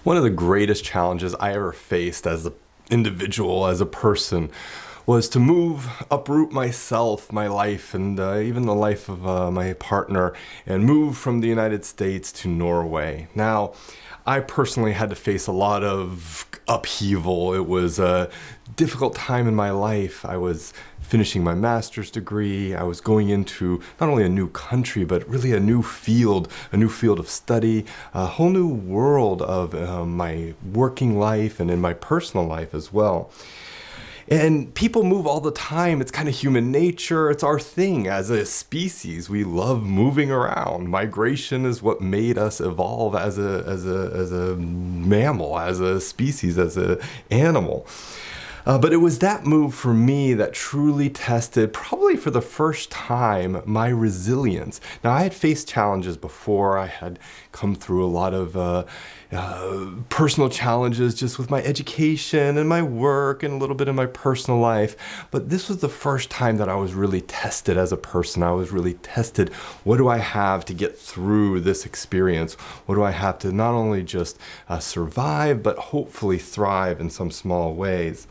One of the greatest challenges I ever faced as an individual, as a person, was to uproot myself, my life, and even the life of my partner, and move from the United States to Norway. Now, I personally had to face a lot of upheaval. It was a difficult time in my life. I was finishing my master's degree. I was going into not only a new country, but really a new field of study, a whole new world of my working life and in my personal life as well. And people move all the time. It's kind of human nature. It's our thing as a species. We love moving around. Migration is what made us evolve as a mammal, as a species, as an animal. But it was that move for me that truly tested, probably for the first time, my resilience. Now, I had faced challenges before. I had come through a lot of personal challenges just with my education and my work and a little bit in my personal life. But this was the first time that I was really tested as a person. I was really tested. What do I have to get through this experience? What do I have to not only just survive, but hopefully thrive in some small ways?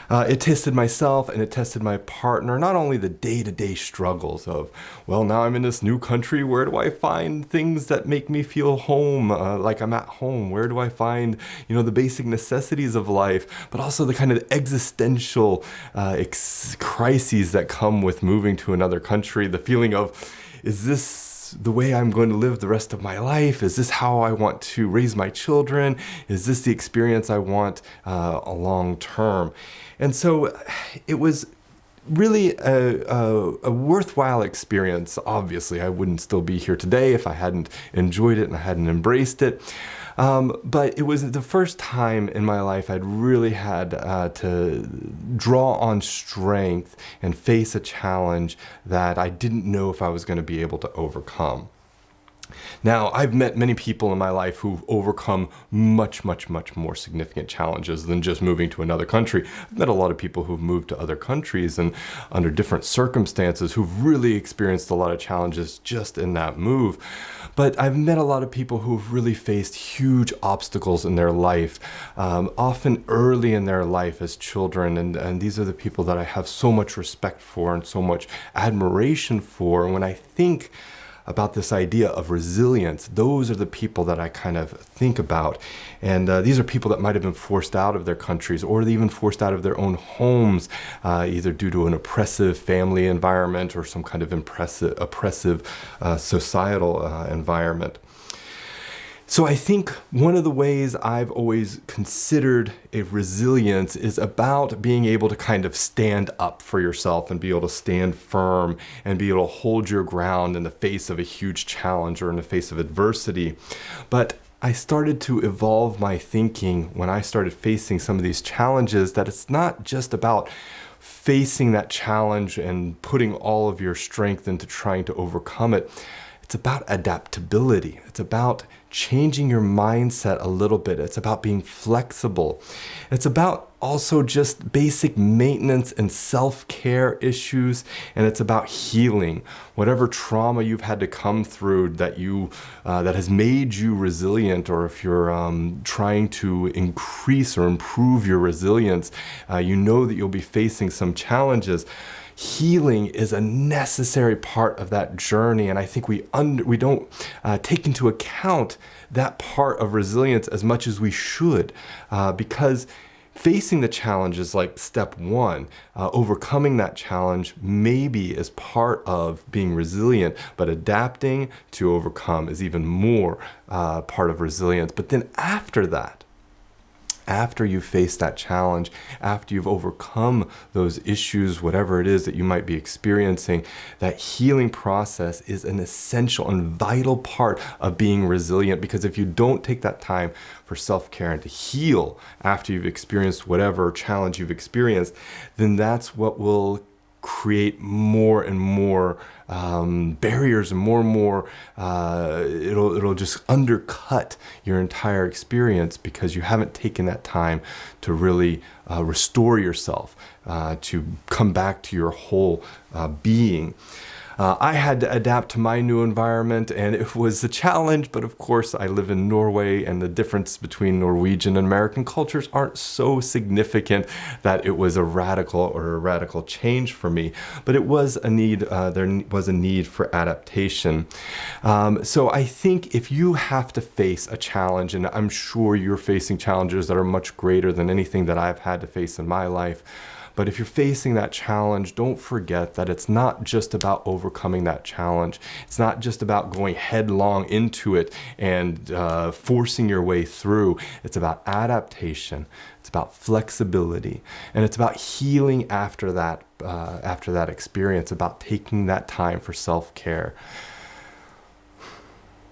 It tested myself and it tested my partner, not only the day-to-day struggles of, well, now I'm in this new country, where do I find things that make me feel home, like I'm at home? Where do I find, the basic necessities of life, but also the kind of existential crises that come with moving to another country, the feeling of, is this the way I'm going to live the rest of my life? Is this how I want to raise my children? Is this the experience I want a long term? And so it was really a worthwhile experience. Obviously, I wouldn't still be here today if I hadn't enjoyed it and I hadn't embraced it. But it was the first time in my life I'd really had to draw on strength and face a challenge that I didn't know if I was going to be able to overcome. Now, I've met many people in my life who've overcome much, much, much more significant challenges than just moving to another country. I've met a lot of people who've moved to other countries and under different circumstances who've really experienced a lot of challenges just in that move. But I've met a lot of people who've really faced huge obstacles in their life, often early in their life as children. And these are the people that I have so much respect for and so much admiration for. And when I think about this idea of resilience, those are the people that I kind of think about. And these are people that might have been forced out of their countries or even forced out of their own homes, either due to an oppressive family environment or some kind of oppressive societal environment. So I think one of the ways I've always considered a resilience is about being able to kind of stand up for yourself and be able to stand firm and be able to hold your ground in the face of a huge challenge or in the face of adversity. But I started to evolve my thinking when I started facing some of these challenges, that it's not just about facing that challenge and putting all of your strength into trying to overcome it. It's about adaptability. It's about changing your mindset a little bit. It's about being flexible. It's about also just basic maintenance and self-care issues. And it's about healing. Whatever trauma you've had to come through that has made you resilient, or if you're trying to increase or improve your resilience, you know that you'll be facing some challenges. Healing is a necessary part of that journey, and I think we don't take into account that part of resilience as much as we should, because facing the challenge is like step one. Overcoming that challenge maybe is part of being resilient, but adapting to overcome is even more part of resilience. But then after that, after you face that challenge, after you've overcome those issues, whatever it is that you might be experiencing, that healing process is an essential and vital part of being resilient. Because if you don't take that time for self-care and to heal after you've experienced whatever challenge you've experienced, then that's what will create more and more barriers and more it'll just undercut your entire experience, because you haven't taken that time to really restore yourself, to come back to your whole being. I had to adapt to my new environment, and it was a challenge, but of course, I live in Norway, and the difference between Norwegian and American cultures aren't so significant that it was a radical change for me. But it was a need, there was a need for adaptation. So I think if you have to face a challenge, and I'm sure you're facing challenges that are much greater than anything that I've had to face in my life, but if you're facing that challenge, don't forget that it's not just about overcoming that challenge. It's not just about going headlong into it and forcing your way through. It's about adaptation. It's about flexibility, and it's about healing after that experience, about taking that time for self-care.